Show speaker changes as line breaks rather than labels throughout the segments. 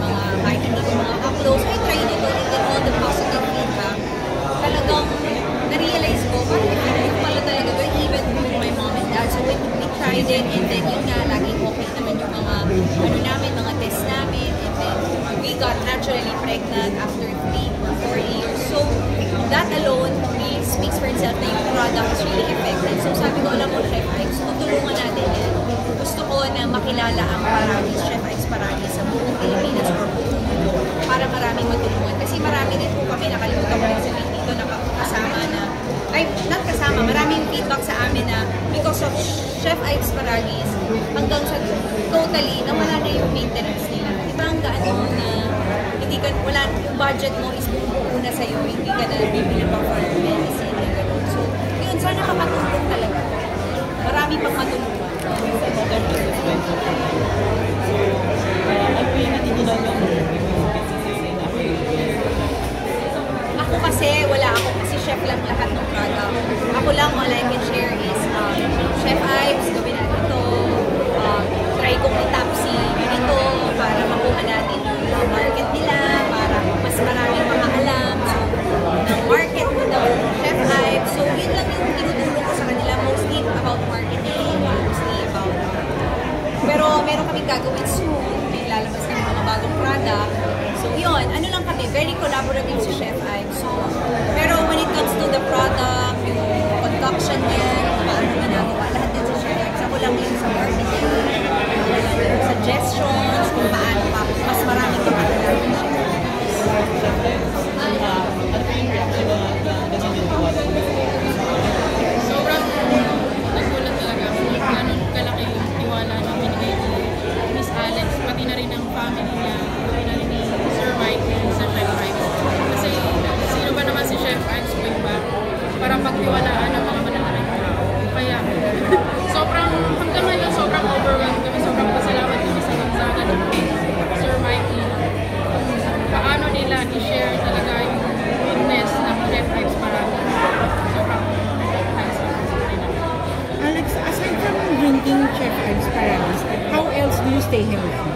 mga kahit hindi ko mga uploads, I tried it and then all the positive feedback. Talagang na-realize ko, parang effective pala talaga to even with my mom and dad. So we tried it and then yun nga, laging okay naman yung mga ano namin, mga test namin, and then we got naturally pregnant after 3 or 4 years. So that alone really speaks for itself na yung product is really effective. So sabi ko, alam mo, Chef Ike's, tutulungan natin yan. Gusto ko na makilala ang Paragis, Chef Ike's Paragis sa buong Pilipinas or buong mundo para maraming matulungan. Kasi marami din po kami, nakalimutan ko rin sabihin dito, nakasama na, ay, not kasama, maraming feedback sa amin na because of Chef Ike's Paragis, hanggang sa totally, nawala na yung maintenance nila. Diba ang gaano na hindi ka, wala, yung budget mo is buo na sa'yo, hindi ka na bibili pa for medicine and gano'n. So, yun, sana makatulong talaga. Marami pang matulungan. Ako kasi, wala ako kasi chef lang lahat ng product. Ako lang, all I can share is Chef Ike's, gawin natin ito. Try kong i-tapsi ito para makuha natin yung market nila, para mas maraming makaalam ng market mo daw, Chef Ike's. So, yun lang yung tinutulong ko sa kanila, mostly about marketing, mostly about pero meron kaming gagawin soon, may lalabas kami mga bagong product. So, yun, ano lang kami, very collaborative si Chef Ike's. So, pero when it comes to the product, yung concoction niya, yung paano ginagawa, lahat yan si Chef Ike's. Ako lang yun sa marketing, yung suggestions, kung paano pa, mas marami pa kakilala ni Chef Ike's.
Sobrang nagkulat talaga ako kung gano'n kalaki yung tiwala na binigay ni Miss Alex, pati na rin ang family niya, pati na rin ni Sir Mike, sa Chef Ike's. Kasi sino ba naman si Chef Ike's kung ba para pagtiwalaan ng mga mananaring tao. Kaya hanggang ngayon sobrang overwhelmed kami, sobrang pasalamat kami sa kansagan ng Sir Mikey. Paano nila i-share talaga yung goodness ng Chef Ike's Paragis. Sobrang
Alex, aside from drinking Chef Ike's Paragis, how else do you stay healthy?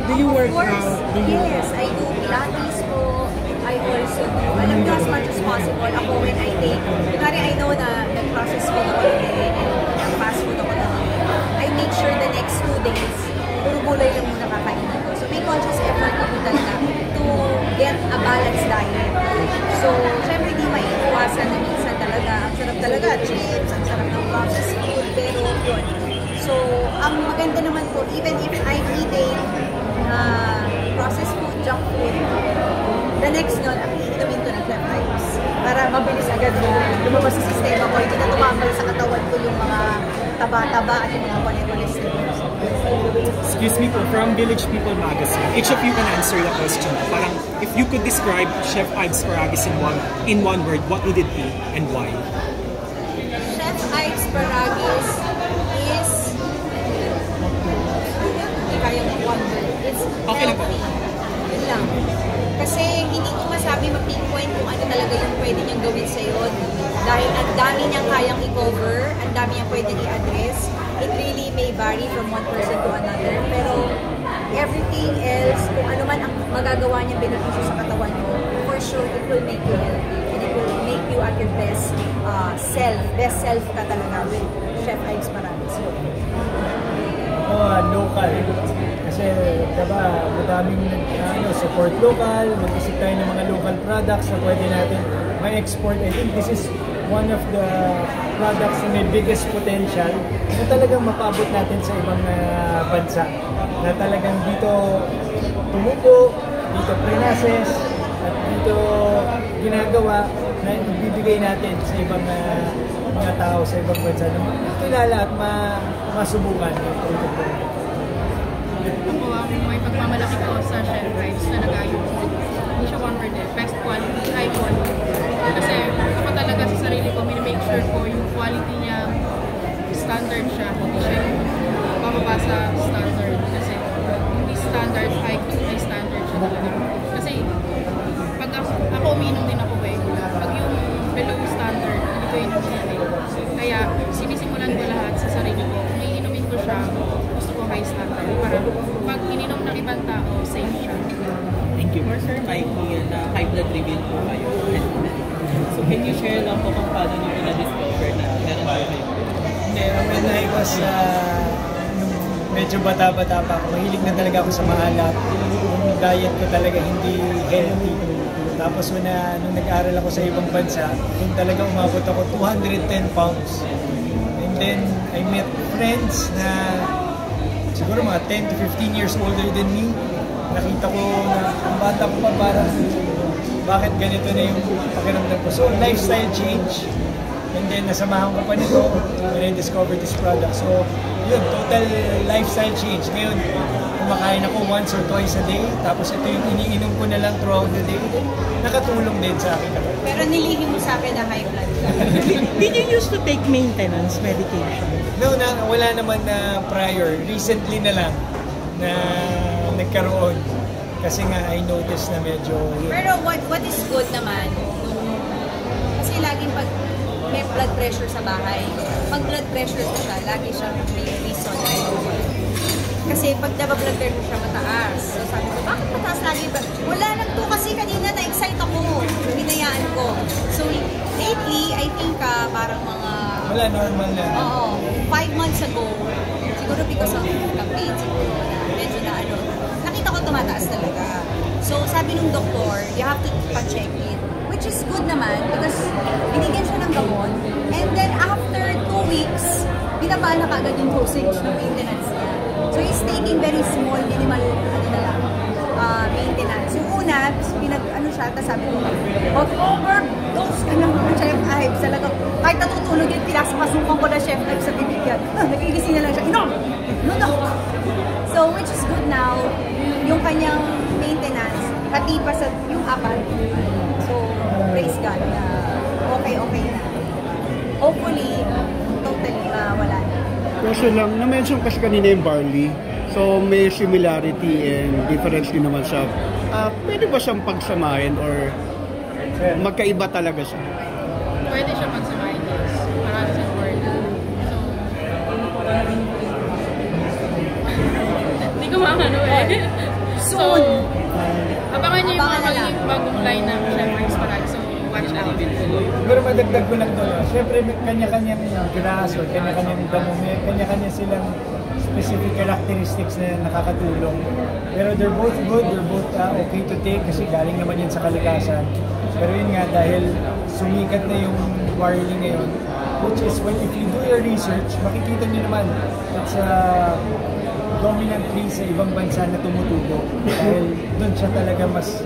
Do you work out?
Yes, I do Pilates po. I also do, alam nyo, as much as possible, ako when I take, kunwari I know na nag-process food ako today and fast food ako today, I make sure the next 2 days, puro gulay lang muna kakainin ko. So may conscious effort ako talaga to get a balanced diet. So, syempre di maiiwasan na minsan talaga, ang sarap talaga, chips, ang sarap ng processed food, pero yun. So, ang maganda naman po, even if I'm eating processed food, junk food, the next nun, ang iinumin ko ng Chef Ike's para mabilis agad na lumabas sa sistema ko, hindi na tumamal sa katawan ko yung mga taba-taba at yung mga cholesterol.
Excuse me po, from Village People Magazine, each of you can answer the question. Parang, if you could describe Chef Ike's Paragis in one word, what would it be and why?
Chef Ike's Paragis is, hindi kaya ng one word, it's
Okay lang po.
healthy. Yun lang. Kasi hindi ko masabi ma-pinpoint kung ano talaga yung pwede niyang gawin sa'yo. Dahil ang dami niyang kayang i-cover, ang dami niyang pwede i-address. It really may vary from one person to another. Pero everything else, kung ano man ang magagawa niyang benepisyo sa katawan mo, for sure it will make you healthy. And it will make you at your best self ka talaga with Chef Ike's Paragis.
Local. Kasi diba, madaming support local, mag-isip tayo ng mga local products na pwede natin ma-export. I think this is one of the products na may biggest potential na talagang mapabot natin sa ibang bansa. Na talagang dito tumubo, dito pre-process, at dito ginagawa na ibibigay natin sa ibang mga tao sa ibang bansa na makilala at masubukan yung produkto.
Ako, may pagmamalaki ko sa Chef Ike's na nag-ayos. Hindi siya one word eh. Best quality, high quality. Kasi ako talaga sa sarili ko, make sure ko yung quality niya, standard siya. Hindi siya yung bababa sa standard. Kasi hindi standard, high standard siya talaga. Kasi pag ako umiinom din ako eh. Pag yung below standard, hindi ko inumin eh. Kaya sinisimulan ko lahat sa sarili ko. Kung iinumin ko siya, gusto ko high standard. Para pag ininom ng ibang tao, tao, safe siya.
Thank you. For Sir Mikey, na high blood reveal po kayo. So can you share lang po kung paano nyo na-discover na meron ba kayo?
When I was, nung medyo bata-bata pa ako, mahilig na talaga ako sa maalat. Yung diet ko talaga hindi healthy. Tapos nung nag-aral ako sa ibang bansa, yung talaga umabot ako 210 pounds. And then I met friends na siguro mga 10 to 15 years older than me. Nakita ko na ang bata ko pa parang bakit ganito na yung pakiramdam ko. So lifestyle change. And then nasamahan ko pa nito when I discovered this product. So yun, total lifestyle change. Ngayon, kumakain ako once or twice a day. Tapos ito yung iniinom ko na lang throughout the day. Nakatulong din sa akin.
Pero nilihim mo sa akin na high blood.
Did you used to take maintenance medication?
No, wala naman na prior. Recently na lang na nagkaroon. Kasi nga, I noticed na medyo...
Pero what is good naman, kasi laging pag may blood pressure sa bahay, pag blood pressure ko siya, lagi siya may reason. Kasi pag blood pressure siya mataas. So sabi ko, bakit mataas lagi ba? Wala lang to kasi kanina na-excite ako. Hinayaan ko. So lately, I think parang mga...
Wala, normal na.
Oo. 5 months ago, siguro because of campaign, siguro medyo na nakita ko tumataas talaga. So sabi nung doktor, you have to pa-check it. Which is good naman because binigyan siya ng gamot. And then after 2 weeks, binaba na kagad yung dosage ng maintenance niya. So he's taking very small, minimal, maintenance. Yung una, siya, tapos sabi ko, overdose ka ng Chef Ives. Talagang, kahit natutulog yun, pinasok-pasukan ko na Chef Ives sa bibigyan. Nagigising na lang siya, inom! No! So, which is good now, yung kanyang maintenance, pati pa sa yung apat. So, praise God na okay na. Hopefully, totally wala na.
Question lang, na-mention kasi kanina yung barley. So, may similarity and difference din naman siya. Pwede ba siyang pagsamahin or magkaiba talaga siya?
Pwede siya pagsamahin. Marami sa word. So, hindi ko makano So, abangan niyo yung mga magiging bagong line ng Chef Ives Parag. So, watch out.
Pero madagdag ko lang doon. Siyempre, kanya-kanyang grass or kanya-kanyang damo. Kanya-kanya silang specific characteristics na nakakatulong. Pero they're both good, they're both okay to take kasi galing naman yan sa kalikasan. Pero yun nga, dahil sumikat na yung barley ngayon, which is when if you do your research, makikita nyo naman it's dominantly sa ibang bansa na tumutubo. Dahil doon siya talaga mas,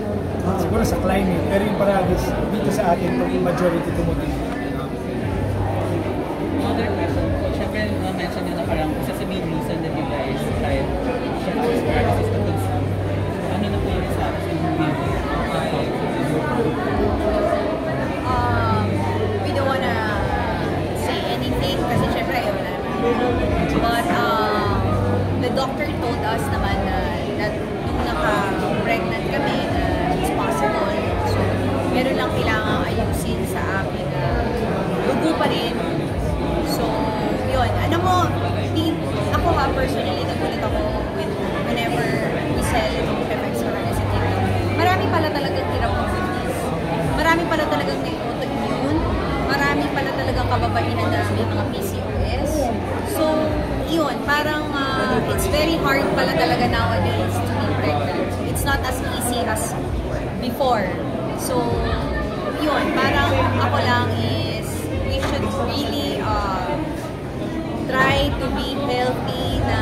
siguro sa climate, pero yung Paragis, dito sa atin, majority tumutubo.
Another question po, syempre mention nyo na parang isa sa main reason that you guys tried Chef Ives Paragis is to consume. Ano na po yung research ng
we don't wanna say anything kasi syempre ayaw na naman. But the doctor told us naman na nung naka-pregnant kami na it's possible. So, meron lang kailangan ayusin sa akin na dugo pa rin. So, yun. Alam mo, ako personally, nagulat ako whenever we sell Chef Ives Paragis sa TikTok. Marami pala talagang hirap ng fitness. Marami pala talagang may autoimmune. Marami pala talagang kababaihan na may mga PCOS. So, yun. Parang it's very hard pala talaga nowadays to be pregnant. It's not as easy as before. So, yun. Parang ako lang is we should really try to be healthy na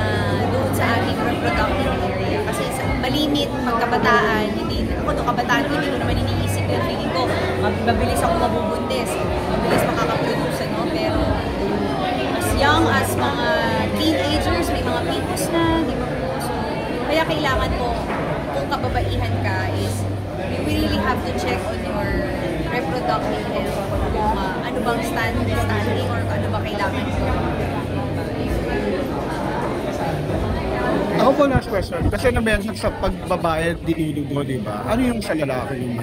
doon sa ating reproductive area. Kasi sa malimit, pagkabataan, hindi, ako nung kabataan, hindi ko naman iniisip yung feeling ko, mabilis ako mabubuntis, mabilis makakaproduce, no? Pero as young as mga teenagers, may mga pitos na, di ba po? So, kaya kailangan mo, kung kababaihan ka, is you really have to check on your reproductive health, kung ano bang standing or ano ba kailangan mo.
Ako po last question, kasi na-mention sa pagbabae dinudugo, di ba? Ano yung sa lalaki yung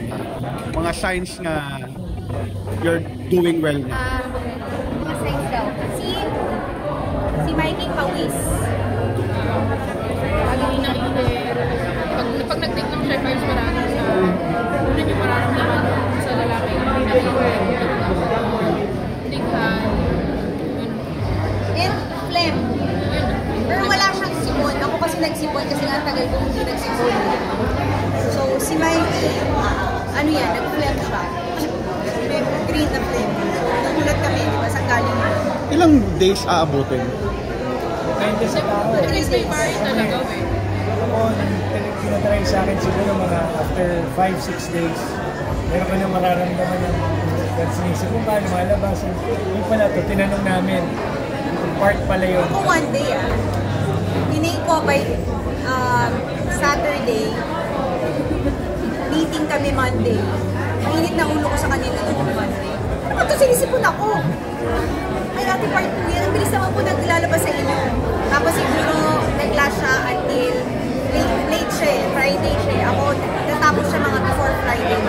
mga signs na you're doing well na?
Mga signs daw. Si Mikey Pawis.
Pag-iinit,
yan, nag-flame siya. May green na flame. Nagulat kami, di ba? Saan galing yun?
Ilang days aabutin?
Depende sa tao eh.
At least may vary talaga eh.
Ako, tinatry sa akin siguro mga after 5-6 days, meron ka na mararamdaman ng sinisip kung paano malabas. Yung pala ito, tinanong namin, part pala yun.
Ako one day hinay ko by Saturday, meeting kami Monday. Mainit na ulo ko sa kanila noong Monday. Ano ba ito? Sinisipon ako. Ay, ate part 2 yan. Ang bilis naman po naglalabas sa inyo. Tapos siguro nag-last siya until late siya eh. Friday siya eh. Ako, natapos siya mga before Friday.